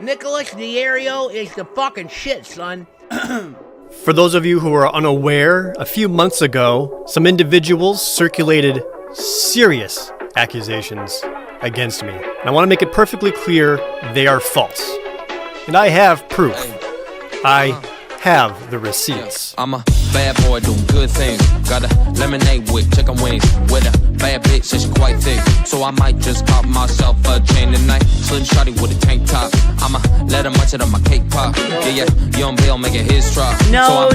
Nicholas DeOrio is the fucking shit, son. For those of you who are unaware, a few months ago, some individuals circulated serious accusations against me. And I want to make it perfectly clear they are false. And I have proof. I have the receipts. I'm a bad boy doing good things. Got a lemonade with chicken wings. With a bad bitch and she quite thick. So I might just pop myself a chain tonight. Slim shawty with a tank top. I'ma let her munch it on my cake pop. Yeah, young Bill making his drop. No,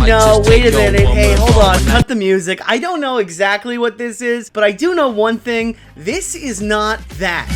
wait a minute. Hey, hold on. Cut the music. I don't know exactly what this is, but I do know one thing. This is not that.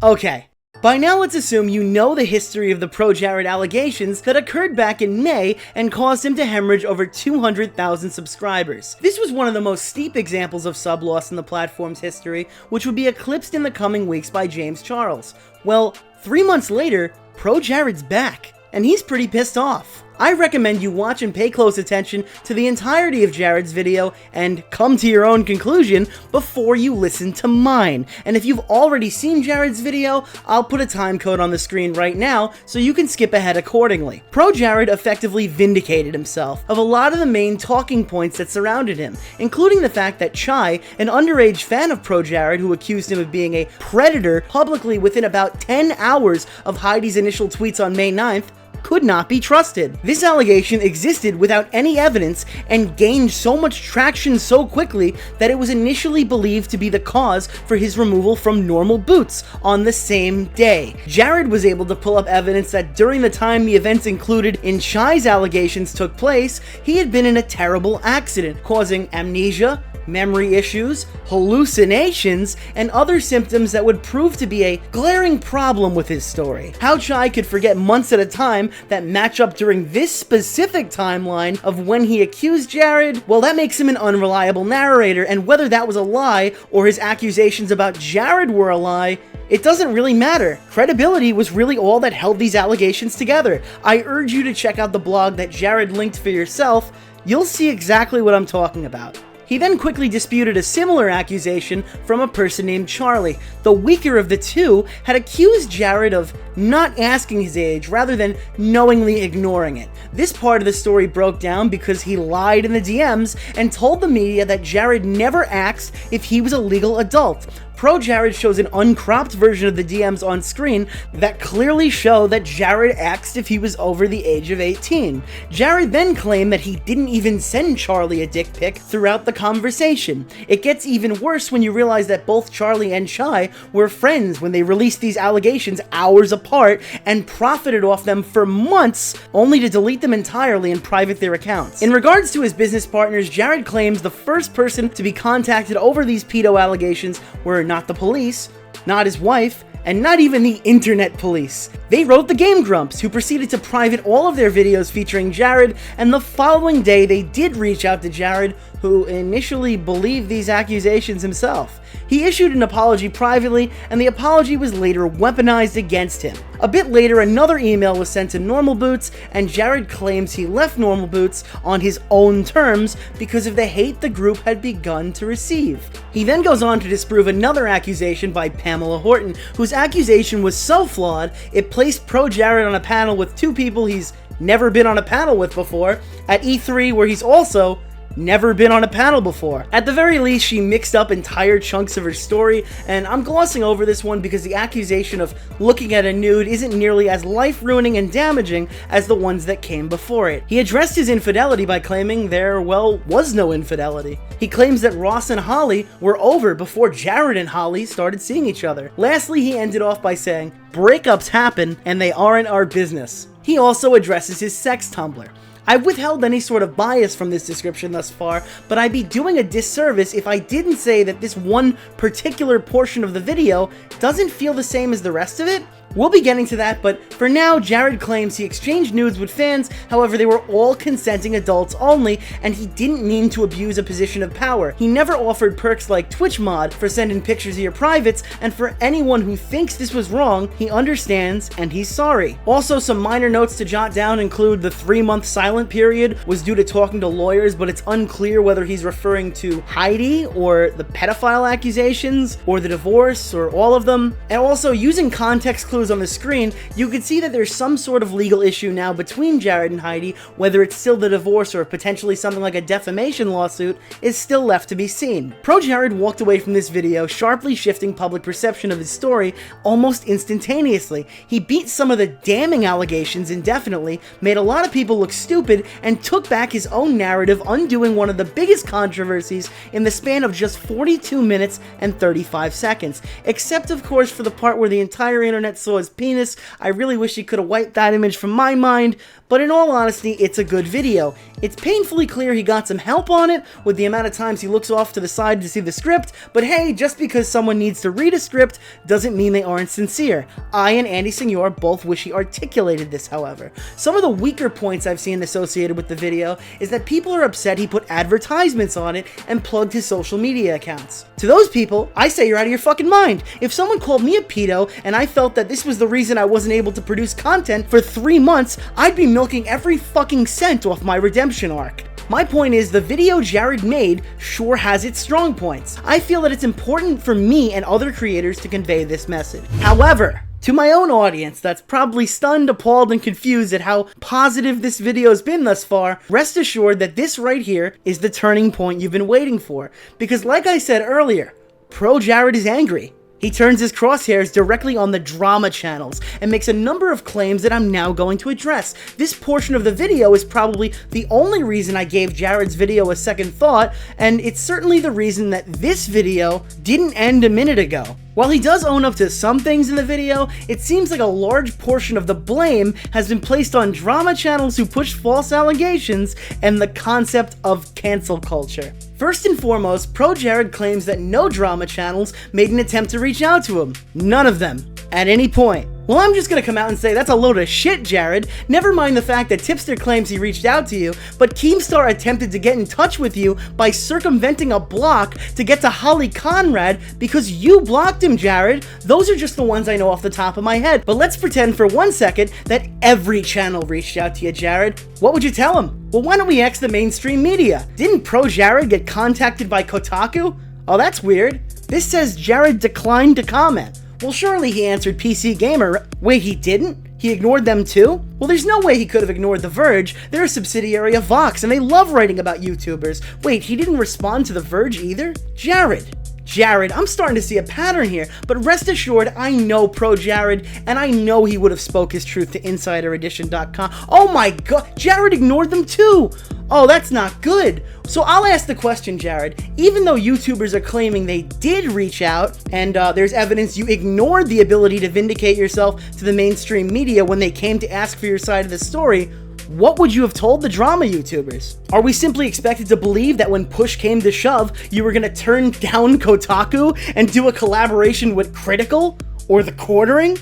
Okay, by now let's assume you know the history of the ProJared allegations that occurred back in May and caused him to hemorrhage over 200,000 subscribers. This was one of the most steep examples of sub loss in the platform's history, which would be eclipsed in the coming weeks by James Charles. Well, 3 months later, ProJared's back, and he's pretty pissed off. I recommend you watch and pay close attention to the entirety of Jared's video and come to your own conclusion before you listen to mine. And if you've already seen Jared's video, I'll put a time code on the screen right now so you can skip ahead accordingly. ProJared effectively vindicated himself of a lot of the main talking points that surrounded him, including the fact that Chai, an underage fan of ProJared who accused him of being a predator publicly within about 10 hours of Heidi's initial tweets on May 9th, could not be trusted. This allegation existed without any evidence and gained so much traction so quickly that it was initially believed to be the cause for his removal from normal boots on the same day. Jared was able to pull up evidence that during the time the events included in Chai's allegations took place, he had been in a terrible accident, causing amnesia, memory issues, hallucinations, and other symptoms that would prove to be a glaring problem with his story. How Chai could forget months at a time that match up during this specific timeline of when he accused Jared, well, that makes him an unreliable narrator, and whether that was a lie or his accusations about Jared were a lie, it doesn't really matter. Credibility was really all that held these allegations together. I urge you to check out the blog that Jared linked for yourself. You'll see exactly what I'm talking about. He then quickly disputed a similar accusation from a person named Charlie. The weaker of the two had accused Jared of not asking his age rather than knowingly ignoring it. This part of the story broke down because he lied in the DMs and told the media that Jared never asked if he was a legal adult. ProJared shows an uncropped version of the DMs on screen that clearly show that Jared asked if he was over the age of 18. Jared then claimed that he didn't even send Charlie a dick pic throughout the conversation. It gets even worse when you realize that both Charlie and Chai were friends when they released these allegations hours apart and profited off them for months, only to delete them entirely and private their accounts. In regards to his business partners, Jared claims the first person to be contacted over these pedo allegations were not the police, not his wife, and not even the internet police. They wrote the Game Grumps, who proceeded to private all of their videos featuring Jared, and the following day they did reach out to Jared, who initially believed these accusations himself. He issued an apology privately, and the apology was later weaponized against him. A bit later, another email was sent to Normal Boots, and Jared claims he left Normal Boots on his own terms because of the hate the group had begun to receive. He then goes on to disprove another accusation by Pamela Horton, whose accusation was so flawed, it placed ProJared on a panel with two people he's never been on a panel with before, at E3, where he's also never been on a panel before. At the very least, she mixed up entire chunks of her story, and I'm glossing over this one because the accusation of looking at a nude isn't nearly as life-ruining and damaging as the ones that came before it. He addressed his infidelity by claiming there, well, was no infidelity. He claims that Ross and Holly were over before Jared and Holly started seeing each other. Lastly, he ended off by saying, breakups happen and they aren't our business. He also addresses his sex Tumblr. I've withheld any sort of bias from this description thus far, but I'd be doing a disservice if I didn't say that this one particular portion of the video doesn't feel the same as the rest of it, We'll be getting to that, but for now, Jared claims he exchanged nudes with fans, however they were all consenting adults only, and he didn't mean to abuse a position of power. He never offered perks like Twitch mod for sending pictures of your privates, and for anyone who thinks this was wrong, he understands and he's sorry. Also, some minor notes to jot down include the 3-month silent period was due to talking to lawyers, but it's unclear whether he's referring to Heidi or the pedophile accusations or the divorce or all of them. And also, using context clues on the screen, you can see that there's some sort of legal issue now between Jared and Heidi. Whether it's still the divorce or potentially something like a defamation lawsuit is still left to be seen. ProJared walked away from this video, sharply shifting public perception of his story almost instantaneously. He beat some of the damning allegations indefinitely, made a lot of people look stupid, and took back his own narrative, undoing one of the biggest controversies in the span of just 42 minutes and 35 seconds. Except, of course, for the part where the entire internet saw his penis. I really wish he could have wiped that image from my mind, but in all honesty, it's a good video. It's painfully clear he got some help on it with the amount of times he looks off to the side to see the script, but hey, just because someone needs to read a script doesn't mean they aren't sincere. I and Andy Signor both wish he articulated this, however. Some of the weaker points I've seen associated with the video is that people are upset he put advertisements on it and plugged his social media accounts. To those people, I say you're out of your fucking mind. If someone called me a pedo and I felt that this was the reason I wasn't able to produce content for 3 months, I'd be milking every fucking cent off my redemption arc. My point is, the video Jared made sure has its strong points. I feel that it's important for me and other creators to convey this message. However, to my own audience that's probably stunned, appalled, and confused at how positive this video's been thus far, rest assured that this right here is the turning point you've been waiting for. Because like I said earlier, ProJared is angry. He turns his crosshairs directly on the drama channels and makes a number of claims that I'm now going to address. This portion of the video is probably the only reason I gave Jared's video a second thought, and it's certainly the reason that this video didn't end a minute ago. While he does own up to some things in the video, it seems like a large portion of the blame has been placed on drama channels who push false allegations and the concept of cancel culture. First and foremost, ProJared claims that no drama channels made an attempt to reach out to him. None of them. At any point. Well, I'm just gonna come out and say that's a load of shit, Jared. Never mind the fact that Tipster claims he reached out to you, but Keemstar attempted to get in touch with you by circumventing a block to get to Holly Conrad because you blocked him, Jared. Those are just the ones I know off the top of my head. But let's pretend for 1 second that every channel reached out to you, Jared. What would you tell them? Well, why don't we ask the mainstream media? Didn't ProJared get contacted by Kotaku? Oh, that's weird. This says Jared declined to comment. Well, surely he answered PC Gamer. Wait, he didn't? He ignored them too? Well, there's no way he could have ignored The Verge. They're a subsidiary of Vox, and they love writing about YouTubers. Wait, he didn't respond to The Verge either? Jared, I'm starting to see a pattern here, but rest assured, I know ProJared, and I know he would have spoke his truth to InsiderEdition.com. Oh my god, Jared ignored them too! Oh, that's not good. So I'll ask the question, Jared. Even though YouTubers are claiming they did reach out, and there's evidence you ignored the ability to vindicate yourself to the mainstream media when they came to ask for your side of the story, what would you have told the drama YouTubers? Are we simply expected to believe that when push came to shove, you were gonna turn down Kotaku and do a collaboration with Critical? Or The Quartering?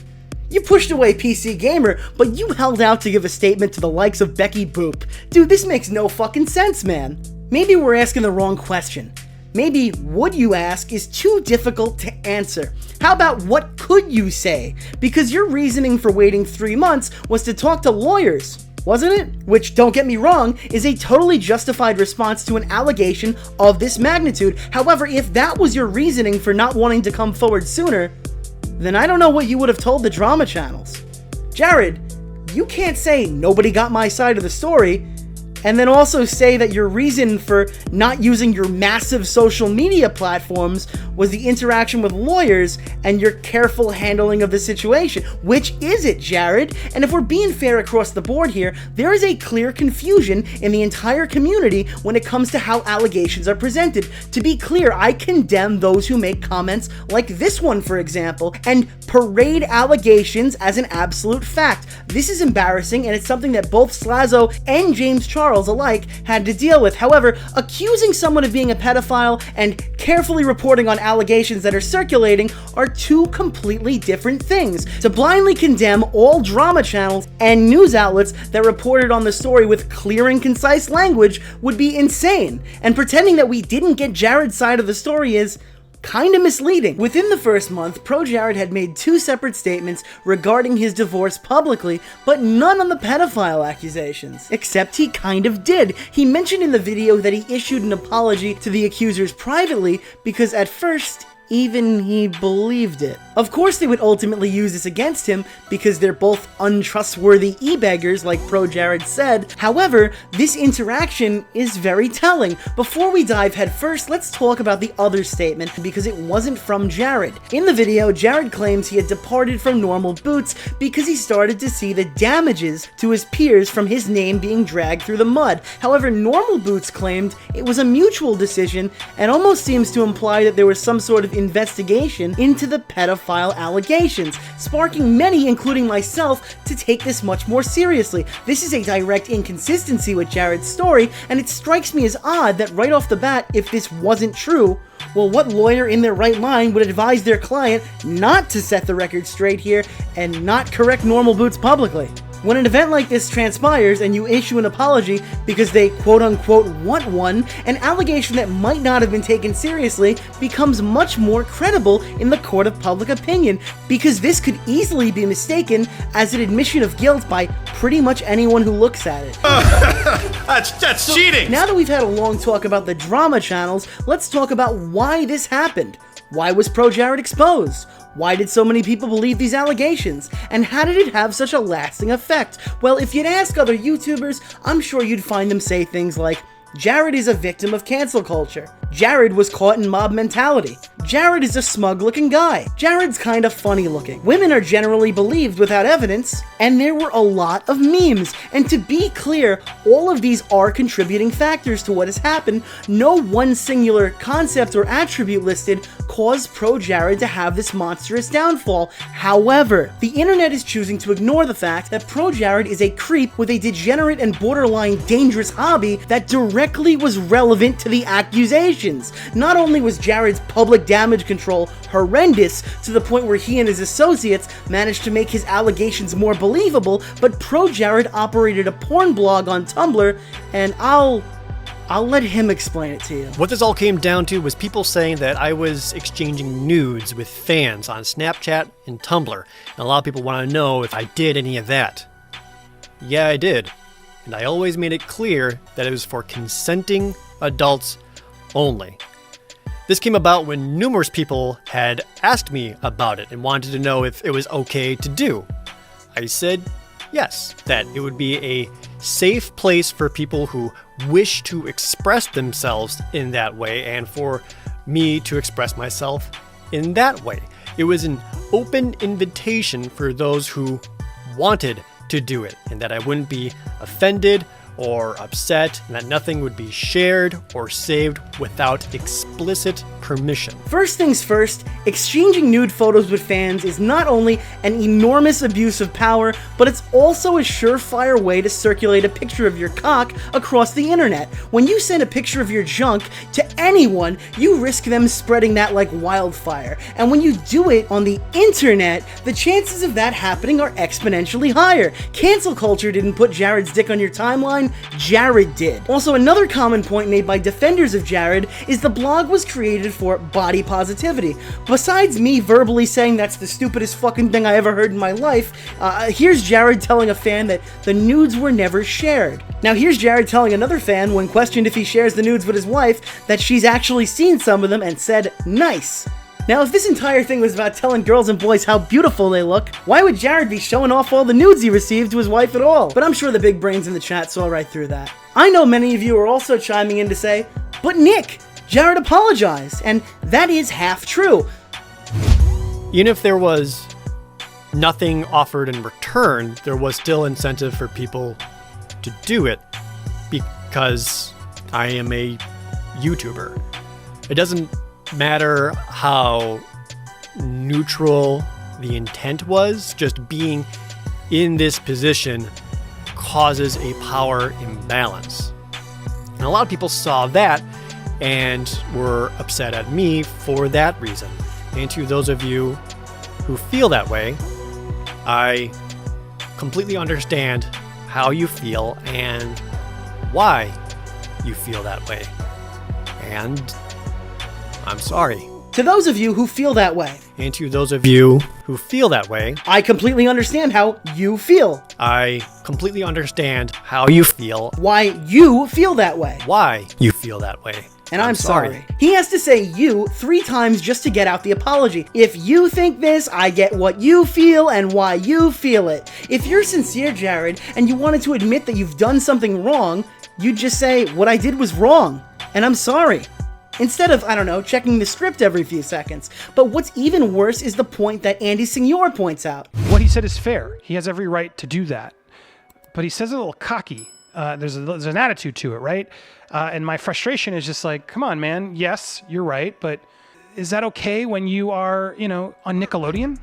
You pushed away PC Gamer, but you held out to give a statement to the likes of Becky Boop. Dude, this makes no fucking sense, man. Maybe we're asking the wrong question. Maybe what you ask is too difficult to answer. How about what could you say? Because your reasoning for waiting 3 months was to talk to lawyers, wasn't it? Which, don't get me wrong, is a totally justified response to an allegation of this magnitude. However, if that was your reasoning for not wanting to come forward sooner, then I don't know what you would have told the drama channels. Jared, you can't say nobody got my side of the story, and then also say that your reason for not using your massive social media platforms was the interaction with lawyers and your careful handling of the situation. Which is it, Jared? And if we're being fair across the board here, there is a clear confusion in the entire community when it comes to how allegations are presented. To be clear, I condemn those who make comments like this one, for example, and parade allegations as an absolute fact. This is embarrassing, and it's something that both Slazo and James Charles girls alike had to deal with. However, accusing someone of being a pedophile and carefully reporting on allegations that are circulating are two completely different things. To blindly condemn all drama channels and news outlets that reported on the story with clear and concise language would be insane, and pretending that we didn't get Jared's side of the story is kinda misleading. Within the first month, ProJared had made 2 separate statements regarding his divorce publicly, but none on the pedophile accusations. Except he kind of did. He mentioned in the video that he issued an apology to the accusers privately because at first, even he believed it. Of course they would ultimately use this against him because they're both untrustworthy e-beggars like ProJared said. However, this interaction is very telling. Before we dive headfirst, let's talk about the other statement because it wasn't from Jared. In the video, Jared claims he had departed from Normal Boots because he started to see the damages to his peers from his name being dragged through the mud. However, Normal Boots claimed it was a mutual decision and almost seems to imply that there was some sort of investigation into the pedophile allegations, sparking many, including myself, to take this much more seriously. This is a direct inconsistency with Jared's story, and it strikes me as odd that right off the bat, if this wasn't true, well, what lawyer in their right mind would advise their client not to set the record straight here and not correct Normal Boots publicly? When an event like this transpires and you issue an apology because they quote-unquote want one, an allegation that might not have been taken seriously becomes much more credible in the court of public opinion, because this could easily be mistaken as an admission of guilt by pretty much anyone who looks at it. That's cheating! Now that we've had a long talk about the drama channels, let's talk about why this happened. Why was ProJared exposed? Why did so many people believe these allegations? And how did it have such a lasting effect? Well, if you'd ask other YouTubers, I'm sure you'd find them say things like, Jared is a victim of cancel culture. Jared was caught in mob mentality. Jared is a smug-looking guy. Jared's kinda funny-looking. Women are generally believed without evidence, and there were a lot of memes. And to be clear, all of these are contributing factors to what has happened. No one singular concept or attribute listed caused ProJared to have this monstrous downfall. However, the internet is choosing to ignore the fact that ProJared is a creep with a degenerate and borderline dangerous hobby that directly was relevant to the accusations. Not only was Jared's public damage control horrendous to the point where he and his associates managed to make his allegations more believable, but ProJared operated a porn blog on Tumblr, and I'll let him explain it to you. What this all came down to was people saying that I was exchanging nudes with fans on Snapchat and Tumblr, and a lot of people want to know if I did any of that. Yeah, I did. And I always made it clear that it was for consenting adults only. This came about when numerous people had asked me about it and wanted to know if it was okay to do. I said yes, that it would be a safe place for people who wish to express themselves in that way and for me to express myself in that way. It was an open invitation for those who wanted to do it, and that I wouldn't be offended or upset, and that nothing would be shared or saved without explicit permission. First things first, exchanging nude photos with fans is not only an enormous abuse of power, but it's also a surefire way to circulate a picture of your cock across the internet. When you send a picture of your junk to anyone, you risk them spreading that like wildfire. And when you do it on the internet, the chances of that happening are exponentially higher. Cancel culture didn't put Jared's dick on your timeline, Jared did. Also, another common point made by defenders of Jared is the blog was created for body positivity. Besides me verbally saying that's the stupidest fucking thing I ever heard in my life, here's Jared telling a fan that the nudes were never shared. Now here's Jared telling another fan, when questioned if he shares the nudes with his wife, that she's actually seen some of them and said, nice. Now, if this entire thing was about telling girls and boys how beautiful they look, why would Jared be showing off all the nudes he received to his wife at all? But I'm sure the big brains in the chat saw right through that. I know many of you are also chiming in to say, but Nick, Jared apologized, and that is half true. Even if there was nothing offered in return, there was still incentive for people to do it because I am a YouTuber. It doesn't matter how neutral the intent was, just being in this position causes a power imbalance. And a lot of people saw that and were upset at me for that reason. And to those of you who feel that way, I completely understand how you feel and why you feel that way. And I'm sorry. To those of you who feel that way, And to those of you who feel that way, I completely understand how you feel. I completely understand how you feel, Why you feel that way. why you feel that way. And I'm sorry. He has to say you 3 times just to get out the apology. If you think this, I get what you feel and why you feel it. If you're sincere, Jared, and you wanted to admit that you've done something wrong, you'd just say, what I did was wrong, and I'm sorry. Instead of, I don't know, checking the script every few seconds. But what's even worse is the point that Andy Signor points out. What he said is fair. He has every right to do that. But he says it a little cocky. There's an attitude to it, right? And my frustration is just like, come on, man. Yes, you're right. But is that okay when you are, on Nickelodeon?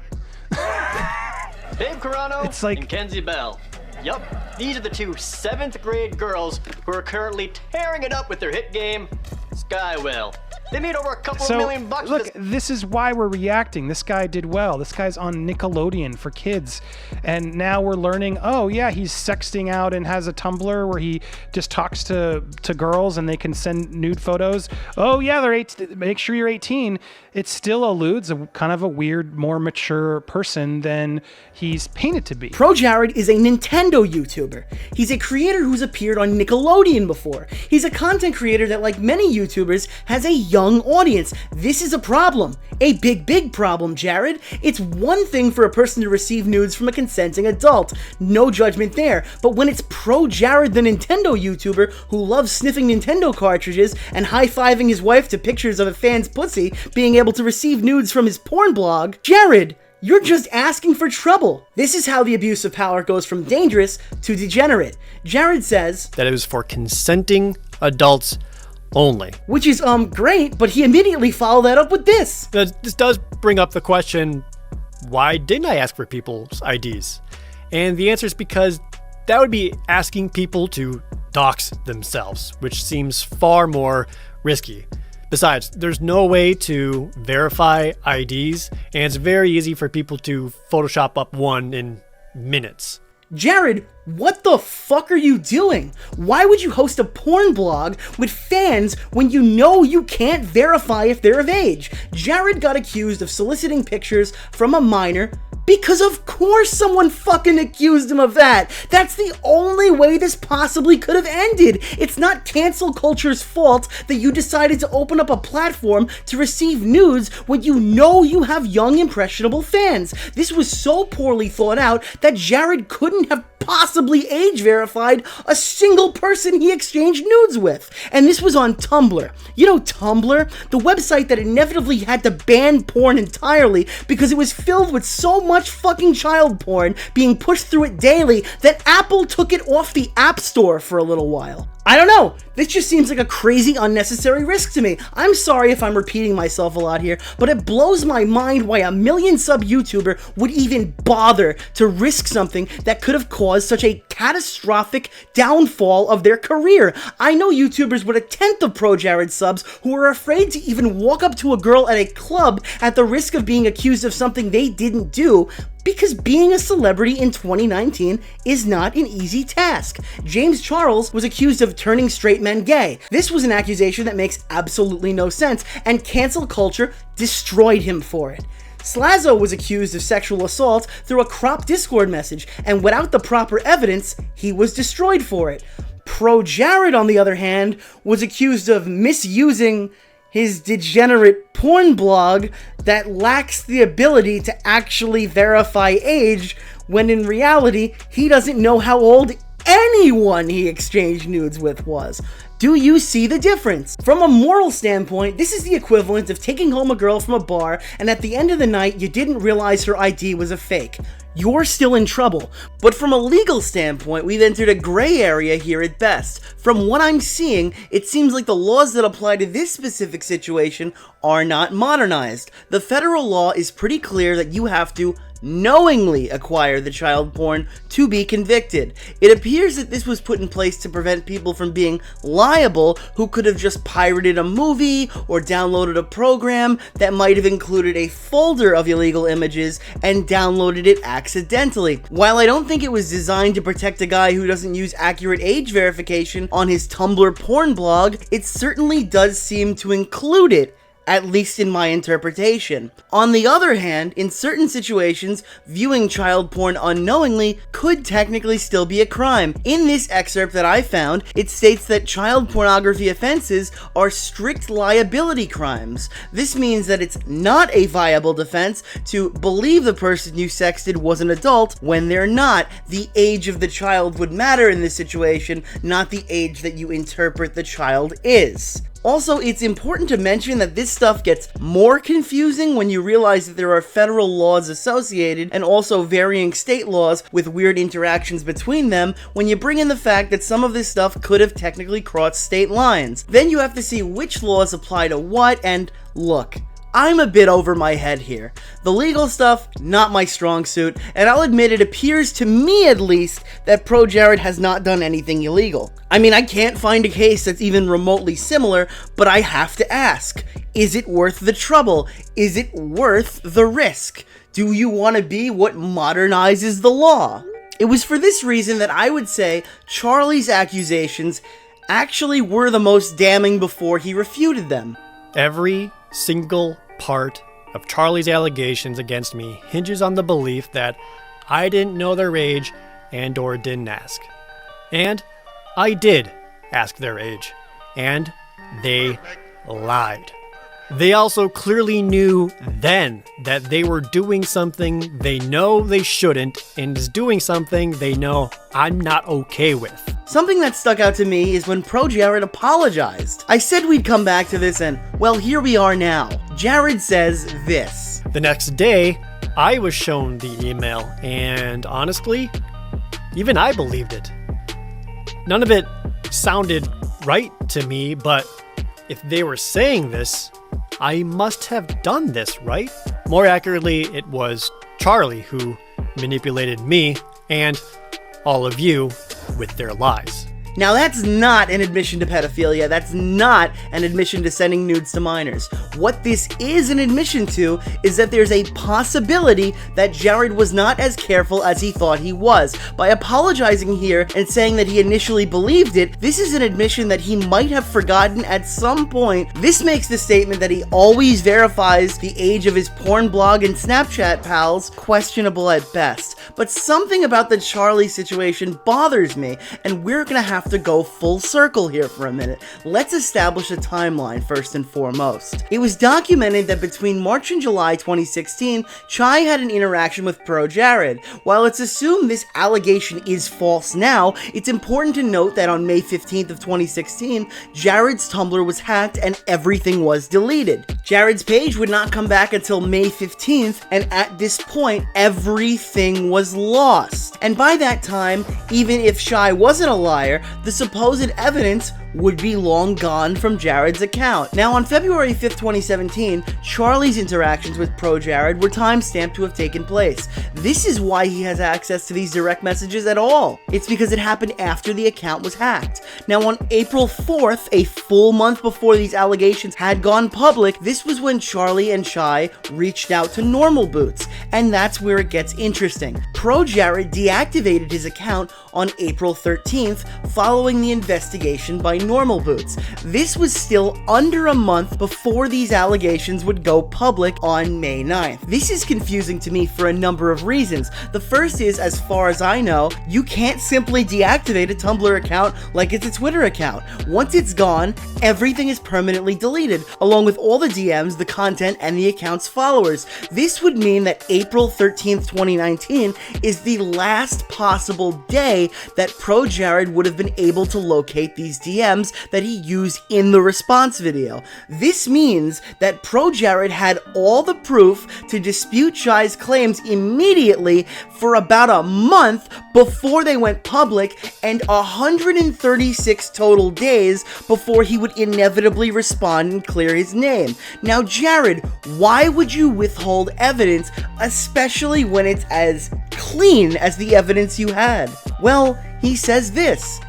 Dave Carano It's like- and Kenzie Bell. Yup, these are the 2 7th grade girls who are currently tearing it up with their hit game, Skywell. They made over a couple of million bucks. Look, this is why we're reacting. This guy did well. This guy's on Nickelodeon for kids. And now we're learning, oh yeah, he's sexting out and has a Tumblr where he just talks to girls and they can send nude photos. Oh yeah, they're 18. Make sure you're 18. It still alludes a kind of a weird, more mature person than he's painted to be. ProJared is a Nintendo YouTuber. He's a creator who's appeared on Nickelodeon before. He's a content creator that, like many YouTubers, has a young audience. This is a problem. A big problem, Jared. It's one thing for a person to receive nudes from a consenting adult. No judgment there. But when it's ProJared, the Nintendo YouTuber who loves sniffing Nintendo cartridges and high-fiving his wife to pictures of a fan's pussy, being able to receive nudes from his porn blog, Jared, you're just asking for trouble. This is how the abuse of power goes from dangerous to degenerate. Jared says That it was for consenting adults only. which is great, but he immediately followed that up with this. This does bring up the question, why didn't I ask for people's IDs? And the answer is because that would be asking people to dox themselves, which seems far more risky. Besides, there's no way to verify IDs, and it's very easy for people to Photoshop up one in minutes. Jared, what the fuck are you doing? Why would you host a porn blog with fans when you know you can't verify if they're of age? Jared got accused of soliciting pictures from a minor because of course someone fucking accused him of that. That's the only way this possibly could have ended. It's not cancel culture's fault that you decided to open up a platform to receive nudes when you know you have young impressionable fans. This was so poorly thought out that Jared couldn't have possibly age verified a single person he exchanged nudes with. And this was on Tumblr. You know Tumblr? The website that inevitably had to ban porn entirely because it was filled with so much fucking child porn being pushed through it daily that Apple took it off the App Store for a little while. I don't know. This just seems like a crazy, unnecessary risk to me. I'm sorry if I'm repeating myself a lot here, but it blows my mind why a million-sub YouTuber would even bother to risk something that could have caused such a catastrophic downfall of their career. I know YouTubers with a tenth of ProJared subs who are afraid to even walk up to a girl at a club at the risk of being accused of something they didn't do, because being a celebrity in 2019 is not an easy task. James Charles was accused of turning straight men gay. This was an accusation that makes absolutely no sense, and cancel culture destroyed him for it. Slazzo was accused of sexual assault through a cropped Discord message, and without the proper evidence, he was destroyed for it. ProJared, on the other hand, was accused of misusing his degenerate porn blog that lacks the ability to actually verify age, when in reality, he doesn't know how old anyone he exchanged nudes with was. Do you see the difference? From a moral standpoint, this is the equivalent of taking home a girl from a bar and at the end of the night you didn't realize her ID was a fake. You're still in trouble. But from a legal standpoint, we've entered a gray area here at best. From what I'm seeing, it seems like the laws that apply to this specific situation are not modernized. The federal law is pretty clear that you have to knowingly acquire the child porn to be convicted. It appears that this was put in place to prevent people from being liable who could have just pirated a movie or downloaded a program that might have included a folder of illegal images and downloaded it accidentally. While I don't think it was designed to protect a guy who doesn't use accurate age verification on his Tumblr porn blog, it certainly does seem to include it, at least in my interpretation. On the other hand, in certain situations, viewing child porn unknowingly could technically still be a crime. In this excerpt that I found, it states that child pornography offenses are strict liability crimes. This means that it's not a viable defense to believe the person you sexted was an adult when they're not. The age of the child would matter in this situation, not the age that you interpret the child is. Also, it's important to mention that this stuff gets more confusing when you realize that there are federal laws associated and also varying state laws with weird interactions between them when you bring in the fact that some of this stuff could have technically crossed state lines. Then you have to see which laws apply to what, and look, I'm a bit over my head here. The legal stuff, not my strong suit, and I'll admit it appears to me at least that ProJared has not done anything illegal. I mean, I can't find a case that's even remotely similar, but I have to ask, is it worth the trouble? Is it worth the risk? Do you want to be what modernizes the law? It was for this reason that I would say Charlie's accusations actually were the most damning before he refuted them. Every single part of Charlie's allegations against me hinges on the belief that I didn't know their age and/or didn't ask. And I did ask their age, and they lied. They also clearly knew then that they were doing something they know they shouldn't, and is doing something they know I'm not okay with. Something that stuck out to me is when ProJared apologized. I said we'd come back to this, and well, here we are now. Jared says this. The next day, I was shown the email, and honestly, even I believed it. None of it sounded right to me, but if they were saying this, I must have done this, right? More accurately, it was Charlie who manipulated me and all of you with their lies. Now that's not an admission to pedophilia, that's not an admission to sending nudes to minors. What this is an admission to is that there's a possibility that Jared was not as careful as he thought he was. By apologizing here and saying that he initially believed it, this is an admission that he might have forgotten at some point. This makes the statement that he always verifies the age of his porn blog and Snapchat pals questionable at best. But something about the Charlie situation bothers me, and we're gonna have to go full circle here for a minute. Let's establish a timeline first and foremost. It was documented that between March and July 2016, Chai had an interaction with ProJared. While it's assumed this allegation is false now, it's important to note that on May 15th of 2016, Jared's Tumblr was hacked and everything was deleted. Jared's page would not come back until May 15th, and at this point, everything was lost. And by that time, even if Chai wasn't a liar, the supposed evidence would be long gone from Jared's account. Now, on February 5th, 2017, Charlie's interactions with ProJared were timestamped to have taken place. This is why he has access to these direct messages at all. It's because it happened after the account was hacked. Now, on April 4th, a full month before these allegations had gone public, this was when Charlie and Chai reached out to Normal Boots, and that's where it gets interesting. ProJared deactivated his account on April 13th following the investigation by Normal Boots. This was still under a month before these allegations would go public on May 9th. This is confusing to me for a number of reasons. The first is, as far as I know, you can't simply deactivate a Tumblr account like it's a Twitter account. Once it's gone, everything is permanently deleted, along with all the DMs, the content, and the account's followers. This would mean that April 13th, 2019 is the last possible day that ProJared would have been able to locate these DMs. DMs that he used in the response video. This means that ProJared had all the proof to dispute Shy's claims immediately for about a month before they went public, and 136 total days before he would inevitably respond and clear his name. Now, Jared, why would you withhold evidence, especially when it's as clean as the evidence you had? Well, he says this.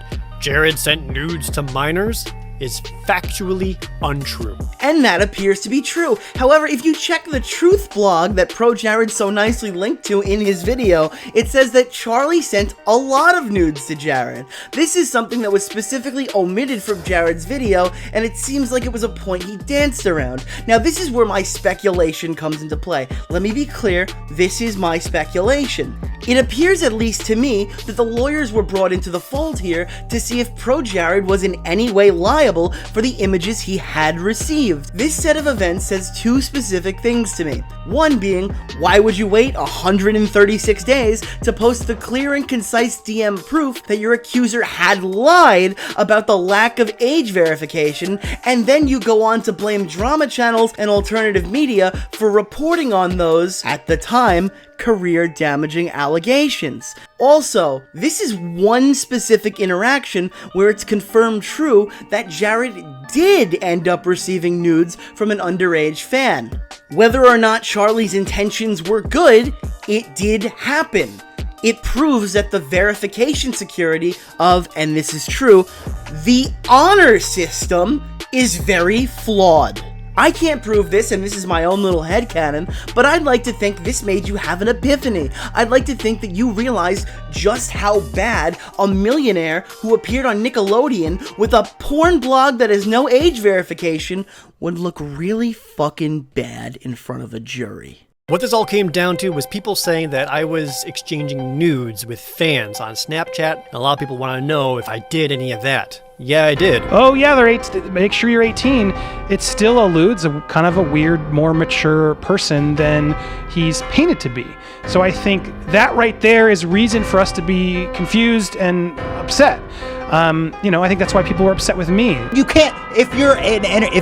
Jared sent nudes to minors is factually untrue. And that appears to be true. However, if you check the Truth blog that ProJared so nicely linked to in his video, it says that Charlie sent a lot of nudes to Jared. This is something that was specifically omitted from Jared's video, and it seems like it was a point he danced around. Now, this is where my speculation comes into play. Let me be clear, this is my speculation. It appears, at least to me, that the lawyers were brought into the fold here to see if ProJared was in any way liable for the images he had received. This set of events says two specific things to me. One being, why would you wait 136 days to post the clear and concise DM proof that your accuser had lied about the lack of age verification, and then you go on to blame drama channels and alternative media for reporting on those, at the time, career-damaging allegations. Also, this is one specific interaction where it's confirmed true that Jared did end up receiving nudes from an underage fan. Whether or not Charlie's intentions were good, it did happen. It proves that the verification security of, and this is true, the honor system is very flawed. I can't prove this, and this is my own little headcanon, but I'd like to think this made you have an epiphany. I'd like to think that you realized just how bad a millionaire who appeared on Nickelodeon with a porn blog that has no age verification would look really fucking bad in front of a jury. What this all came down to was people saying that I was exchanging nudes with fans on Snapchat, and a lot of people want to know if I did any of that. Yeah, I did. Oh yeah, they're 8. Make sure you're 18. It still alludes a kind of a weird, more mature person than he's painted to be. So I think that right there is reason for us to be confused and upset. I think that's why people were upset with me. You can't, if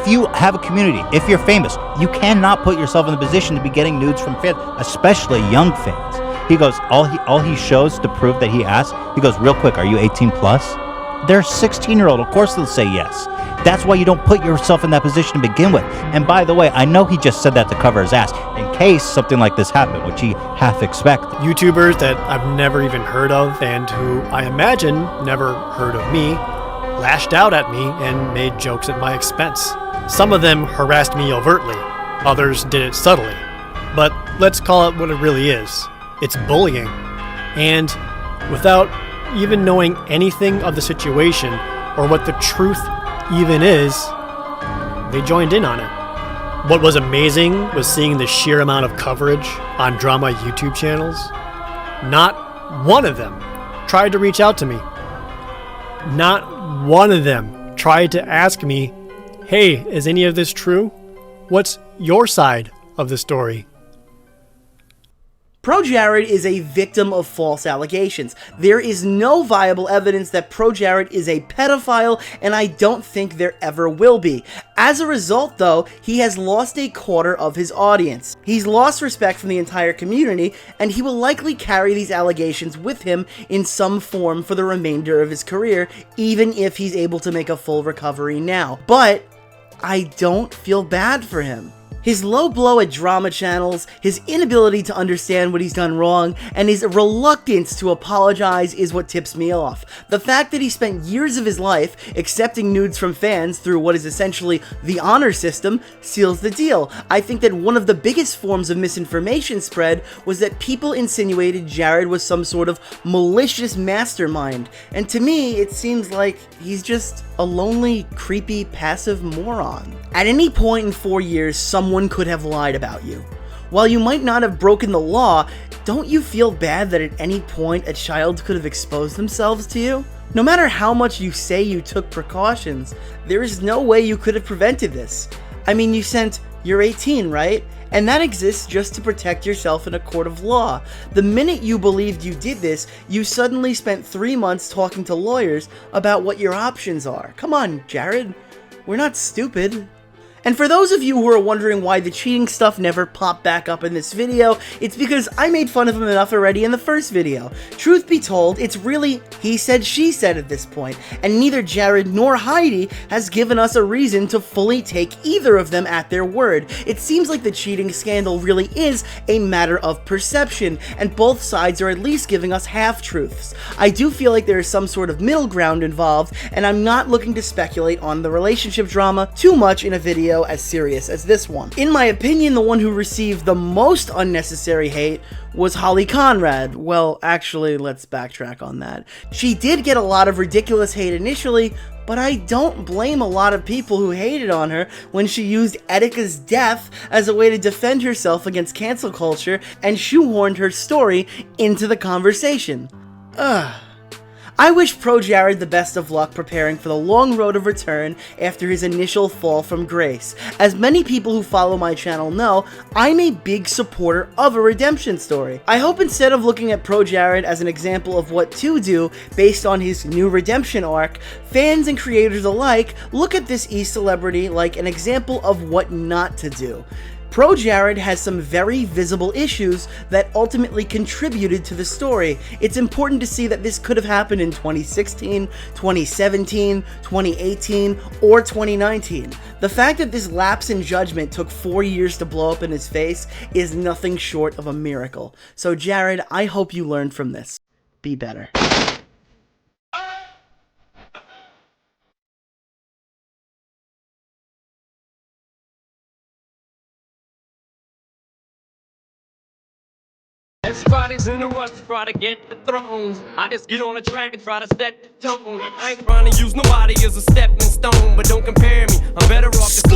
you have a community, if you're famous, you cannot put yourself in the position to be getting nudes from fans, especially young fans. He goes, all he shows to prove that he asked, he goes, real quick, are you 18 plus? They're 16-year-old, of course they'll say yes. That's why you don't put yourself in that position to begin with. And by the way, I know he just said that to cover his ass, in case something like this happened, which he half expected. YouTubers that I've never even heard of, and who I imagine never heard of me, lashed out at me and made jokes at my expense. Some of them harassed me overtly, others did it subtly. But let's call it what it really is. It's bullying. And without even knowing anything of the situation or what the truth even is, they joined in on it. What was amazing was seeing the sheer amount of coverage on drama YouTube channels. Not one of them tried to reach out to me. Not one of them tried to ask me, hey, is any of this true? What's your side of the story? ProJared is a victim of false allegations. There is no viable evidence that ProJared is a pedophile, and I don't think there ever will be. As a result, though, he has lost a quarter of his audience. He's lost respect from the entire community, and he will likely carry these allegations with him in some form for the remainder of his career, even if he's able to make a full recovery now. But I don't feel bad for him. His low blow at drama channels, his inability to understand what he's done wrong, and his reluctance to apologize is what tips me off. The fact that he spent years of his life accepting nudes from fans through what is essentially the honor system seals the deal. I think that one of the biggest forms of misinformation spread was that people insinuated Jared was some sort of malicious mastermind, and to me it seems like he's just a lonely, creepy, passive moron. At any point in 4 years, someone could have lied about you. While you might not have broken the law, don't you feel bad that at any point a child could have exposed themselves to you? No matter how much you say you took precautions, there is no way you could have prevented this. I mean, you sent You're 18, right? And that exists just to protect yourself in a court of law. The minute you believed you did this, you suddenly spent 3 months talking to lawyers about what your options are. Come on, Jared. We're not stupid. And for those of you who are wondering why the cheating stuff never popped back up in this video, it's because I made fun of him enough already in the first video. Truth be told, it's really he said she said at this point, and neither Jared nor Heidi has given us a reason to fully take either of them at their word. It seems like the cheating scandal really is a matter of perception, and both sides are at least giving us half-truths. I do feel like there is some sort of middle ground involved, and I'm not looking to speculate on the relationship drama too much in a video as serious as this one. In my opinion, the one who received the most unnecessary hate was Holly Conrad. Well, actually, let's backtrack on that. She did get a lot of ridiculous hate initially, but I don't blame a lot of people who hated on her when she used Etika's death as a way to defend herself against cancel culture and shoehorned her story into the conversation. Ugh. I wish ProJared the best of luck preparing for the long road of return after his initial fall from grace. As many people who follow my channel know, I'm a big supporter of a redemption story. I hope instead of looking at ProJared as an example of what to do based on his new redemption arc, fans and creators alike look at this e-celebrity like an example of what not to do. ProJared has some very visible issues that ultimately contributed to the story. It's important to see that this could have happened in 2016, 2017, 2018, or 2019. The fact that this lapse in judgment took 4 years to blow up in his face is nothing short of a miracle. So Jared, I hope you learned from this. Be better. Everybody's in a rush, try to get the throne. I just get on the track and try to set the tone. I ain't trying to use nobody as a stepping stone, but don't compare me. I'm better off just